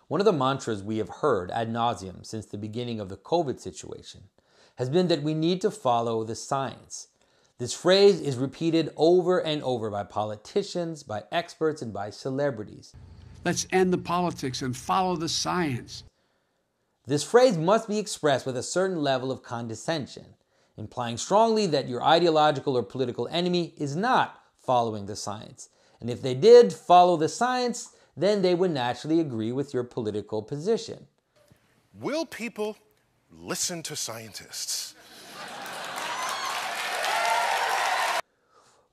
One of the mantras we have heard ad nauseum since the beginning of the COVID situation has been that we need to follow the science. This phrase is repeated over and over by politicians, by experts, and by celebrities. Let's end the politics and follow the science. This phrase must be expressed with a certain level of condescension, implying strongly that your ideological or political enemy is not following the science. And if they did follow the science, then they would naturally agree with your political position. Will people listen to scientists?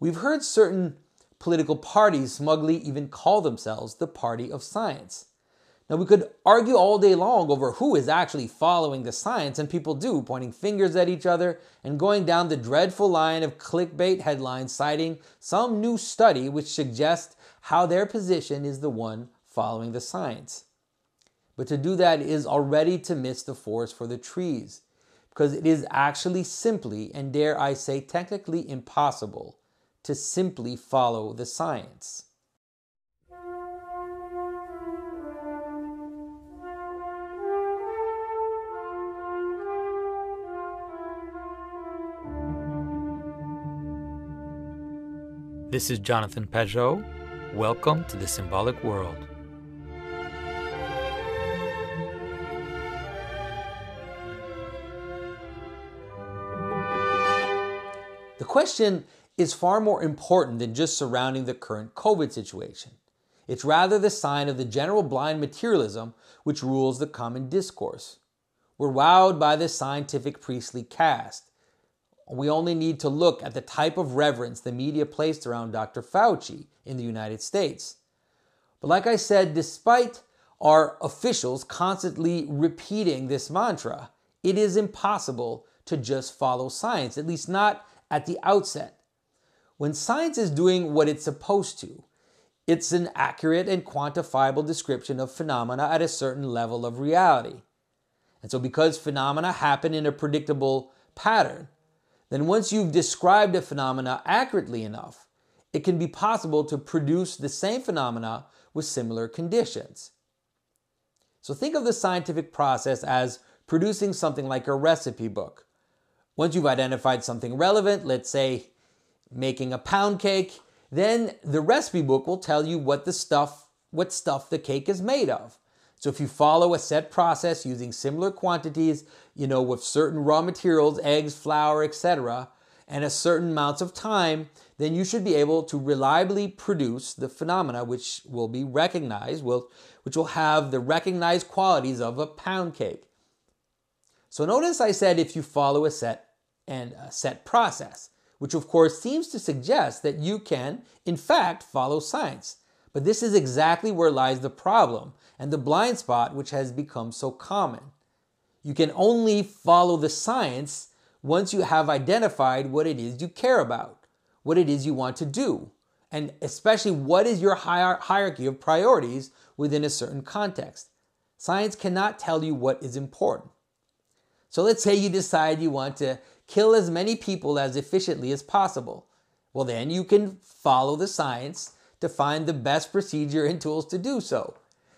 We've heard certain political parties smugly even call themselves the party of science. Now, we could argue all day long over who is actually following the science, and people do, pointing fingers at each other and going down the dreadful line of clickbait headlines citing some new study which suggests how their position is the one following the science. But to do that is already to miss the forest for the trees, because it is actually simply, and dare I say technically impossible, to simply follow the science. This is Jonathan Pageau. Welcome to the Symbolic World. The question is far more important than just surrounding the current COVID situation. It's rather the sign of the general blind materialism which rules the common discourse. We're wowed by the scientific priestly caste. We only need to look at the type of reverence the media placed around Dr. Fauci in the United States. But like I said, despite our officials constantly repeating this mantra, it is impossible to just follow science, at least not at the outset. When science is doing what it's supposed to, it's an accurate and quantifiable description of phenomena at a certain level of reality. And so because phenomena happen in a predictable pattern, then once you've described a phenomena accurately enough, it can be possible to produce the same phenomena with similar conditions. So think of the scientific process as producing something like a recipe book. Once you've identified something relevant, let's say making a pound cake, then the recipe book will tell you what stuff the cake is made of. So if you follow a set process using similar quantities, with certain raw materials, eggs, flour, etc., and a certain amounts of time, then you should be able to reliably produce the phenomena which will be recognized, which will have the recognized qualities of a pound cake. So notice I said if you follow a set process, which of course seems to suggest that you can, in fact, follow science. But this is exactly where lies the problem and the blind spot which has become so common. You can only follow the science once you have identified what it is you care about, what it is you want to do, and especially what is your hierarchy of priorities within a certain context. Science cannot tell you what is important. So let's say you decide you want to kill as many people as efficiently as possible. Well, then you can follow the science to find the best procedure and tools to do so.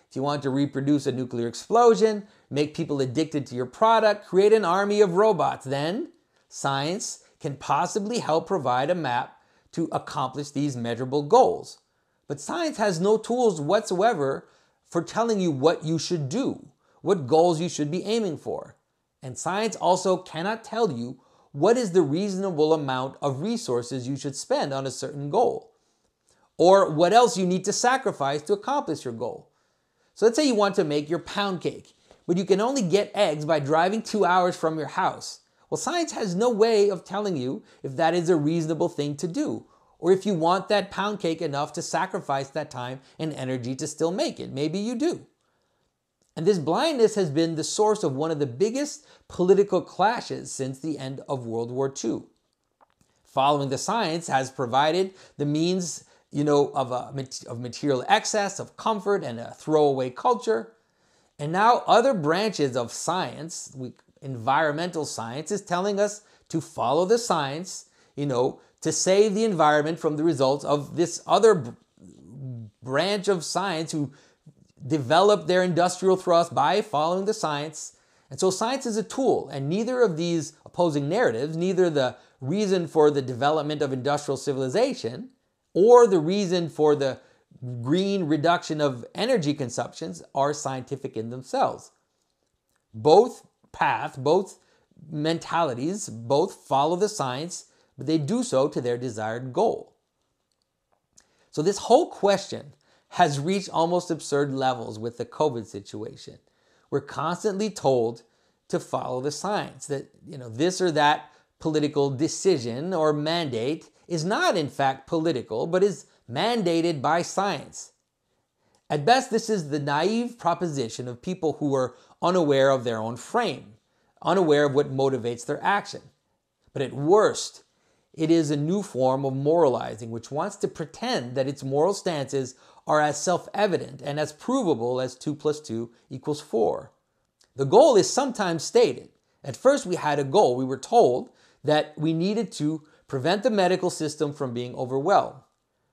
If you want to reproduce a nuclear explosion, make people addicted to your product, create an army of robots, then science can possibly help provide a map to accomplish these measurable goals. But science has no tools whatsoever for telling you what you should do, what goals you should be aiming for. And science also cannot tell you what is the reasonable amount of resources you should spend on a certain goal, or what else you need to sacrifice to accomplish your goal. So let's say you want to make your pound cake, but you can only get eggs by driving 2 hours from your house. Well, science has no way of telling you if that is a reasonable thing to do, or if you want that pound cake enough to sacrifice that time and energy to still make it. Maybe you do. And this blindness has been the source of one of the biggest political clashes since the end of World War II. Following the science has provided the means, of material excess, of comfort, and a throwaway culture. And now other branches of science, environmental science, is telling us to follow the science, to save the environment from the results of this other branch of science who developed their industrial thrust by following the science. And so science is a tool, and neither of these opposing narratives, neither the reason for the development of industrial civilization or the reason for the green reduction of energy consumptions, are scientific in themselves. Both paths, both mentalities, both follow the science, but they do so to their desired goal. So this whole question has reached almost absurd levels with the COVID situation. We're constantly told to follow the science, that this or that political decision or mandate is not in fact political, but is mandated by science. At best, this is the naive proposition of people who are unaware of their own frame, unaware of what motivates their action. But at worst, it is a new form of moralizing which wants to pretend that its moral stances are as self-evident and as provable as 2 + 2 = 4. The goal is sometimes stated. At first, we had a goal. We were told that we needed to prevent the medical system from being overwhelmed.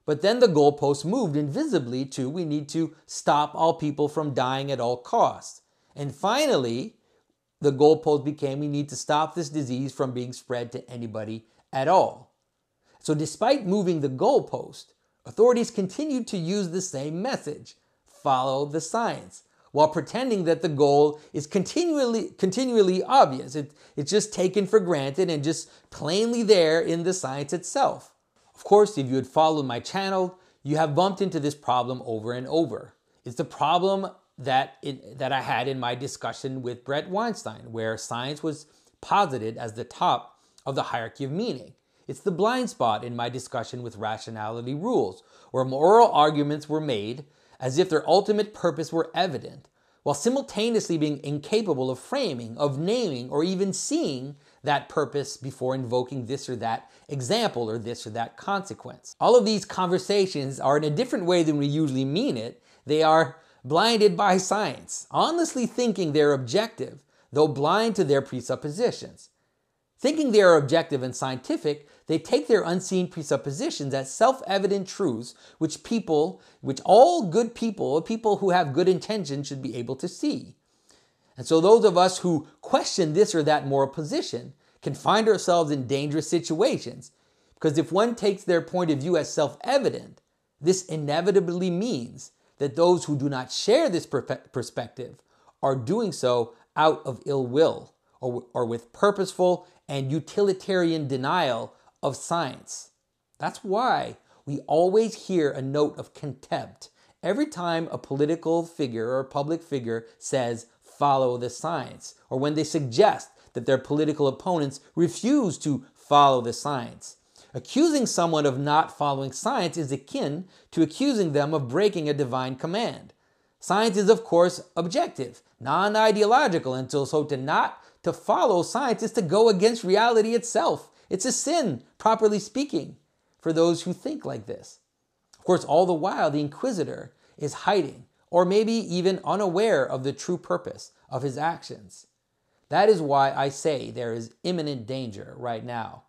But then the goalposts moved invisibly to we need to stop all people from dying at all costs. And finally, the goalpost became we need to stop this disease from being spread to anybody at all. So despite moving the goalpost, authorities continued to use the same message, follow the science, while pretending that the goal is continually obvious. It's just taken for granted and just plainly there in the science itself. Of course, if you had followed my channel, you have bumped into this problem over and over. It's the problem that I had in my discussion with Brett Weinstein, where science was posited as the top of the hierarchy of meaning. It's the blind spot in my discussion with rationality rules, where moral arguments were made as if their ultimate purpose were evident, while simultaneously being incapable of framing, of naming, or even seeing that purpose before invoking this or that example or this or that consequence. All of these conversations are, in a different way than we usually mean it, they are blinded by science, honestly thinking they're objective, though blind to their presuppositions. Thinking they are objective and scientific, they take their unseen presuppositions as self-evident truths which all good people who have good intentions should be able to see. And so those of us who question this or that moral position can find ourselves in dangerous situations, because if one takes their point of view as self-evident, this inevitably means that those who do not share this perspective are doing so out of ill will or with purposeful and utilitarian denial of science. That's why we always hear a note of contempt every time a political figure or a public figure says, follow the science, or when they suggest that their political opponents refuse to follow the science. Accusing someone of not following science is akin to accusing them of breaking a divine command. Science is, of course, objective, non-ideological, and so not to follow science is to go against reality itself. It's a sin, properly speaking, for those who think like this. Of course, all the while, the inquisitor is hiding, or maybe even unaware of the true purpose of his actions. That is why I say there is imminent danger right now.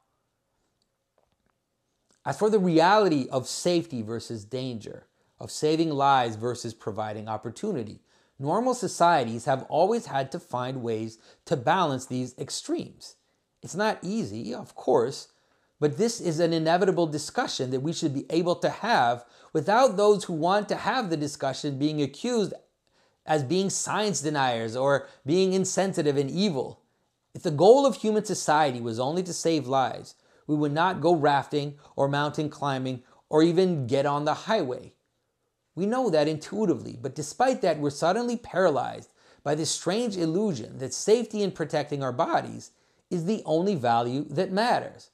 As for the reality of safety versus danger, of saving lives versus providing opportunity, normal societies have always had to find ways to balance these extremes. It's not easy, of course, but this is an inevitable discussion that we should be able to have without those who want to have the discussion being accused as being science deniers or being insensitive and evil. If the goal of human society was only to save lives, we would not go rafting or mountain climbing or even get on the highway. We know that intuitively, but despite that, we're suddenly paralyzed by this strange illusion that safety in protecting our bodies is the only value that matters.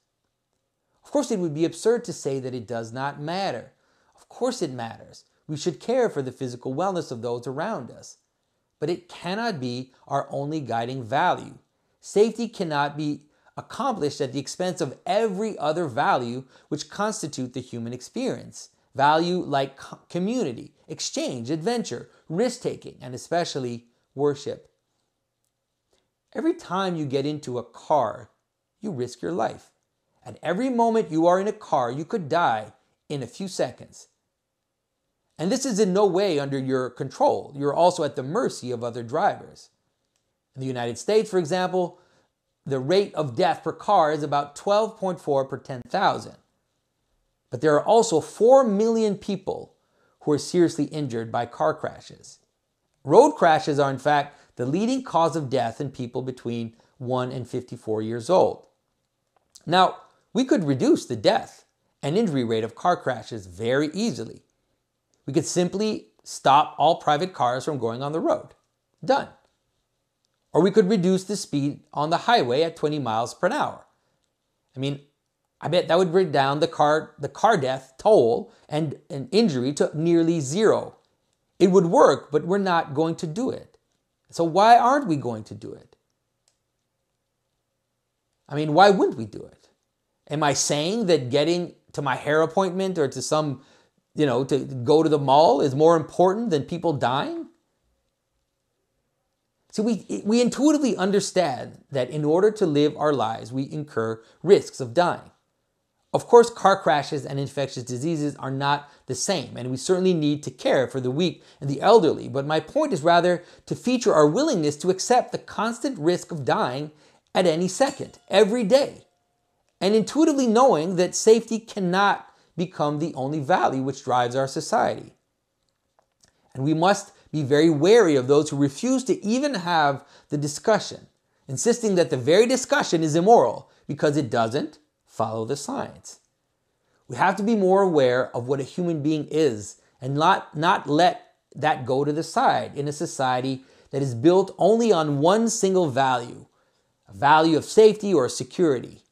Of course, it would be absurd to say that it does not matter. Of course it matters. We should care for the physical wellness of those around us. But it cannot be our only guiding value. Safety cannot be accomplished at the expense of every other value which constitute the human experience. Value like community, exchange, adventure, risk-taking, and especially worship. Every time you get into a car, you risk your life. At every moment you are in a car, you could die in a few seconds. And this is in no way under your control. You're also at the mercy of other drivers. In the United States, for example, the rate of death per car is about 12.4 per 10,000. But there are also 4 million people who are seriously injured by car crashes. Road crashes are, in fact, the leading cause of death in people between 1 and 54 years old. Now, we could reduce the death and injury rate of car crashes very easily. We could simply stop all private cars from going on the road. Done. Or we could reduce the speed on the highway at 20 miles per hour. I mean, I bet that would bring down the car death toll and injury to nearly zero. It would work, but we're not going to do it. So why aren't we going to do it? I mean, why wouldn't we do it? Am I saying that getting to my hair appointment or to some, to go to the mall is more important than people dying? See, we intuitively understand that in order to live our lives, we incur risks of dying. Of course, car crashes and infectious diseases are not the same, and we certainly need to care for the weak and the elderly. But my point is rather to feature our willingness to accept the constant risk of dying at any second, every day, and intuitively knowing that safety cannot become the only value which drives our society. And we must be very wary of those who refuse to even have the discussion, insisting that the very discussion is immoral because it doesn't follow the science. We have to be more aware of what a human being is and not let that go to the side in a society that is built only on one single value, a value of safety or security.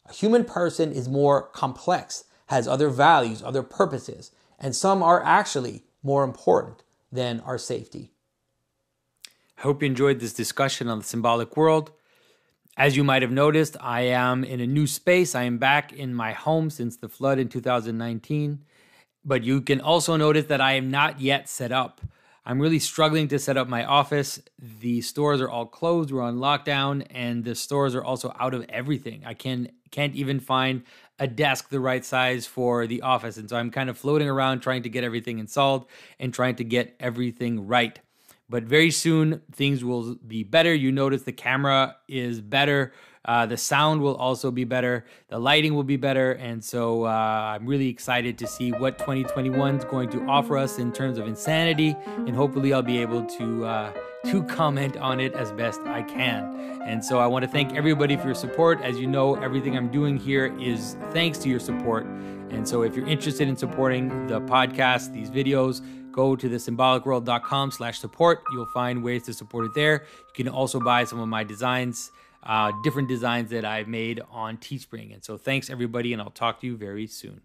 A human person is more complex, has other values, other purposes, and some are actually more important than our safety. I hope you enjoyed this discussion on the symbolic world. As you might have noticed, I am in a new space. I am back in my home since the flood in 2019. But you can also notice that I am not yet set up. I'm really struggling to set up my office. The stores are all closed. We're on lockdown, and the stores are also out of everything. I can't even find a desk the right size for the office. And so I'm kind of floating around trying to get everything installed and trying to get everything right. But very soon, things will be better. You notice the camera is better. The sound will also be better. The lighting will be better. And so I'm really excited to see what 2021 is going to offer us in terms of insanity. And hopefully I'll be able to comment on it as best I can. And so I want to thank everybody for your support. As you know, everything I'm doing here is thanks to your support. And so if you're interested in supporting the podcast, these videos, go to thesymbolicworld.com/support. You'll find ways to support it there. You can also buy some of my designs, different designs that I've made on Teespring. And so thanks everybody, and I'll talk to you very soon.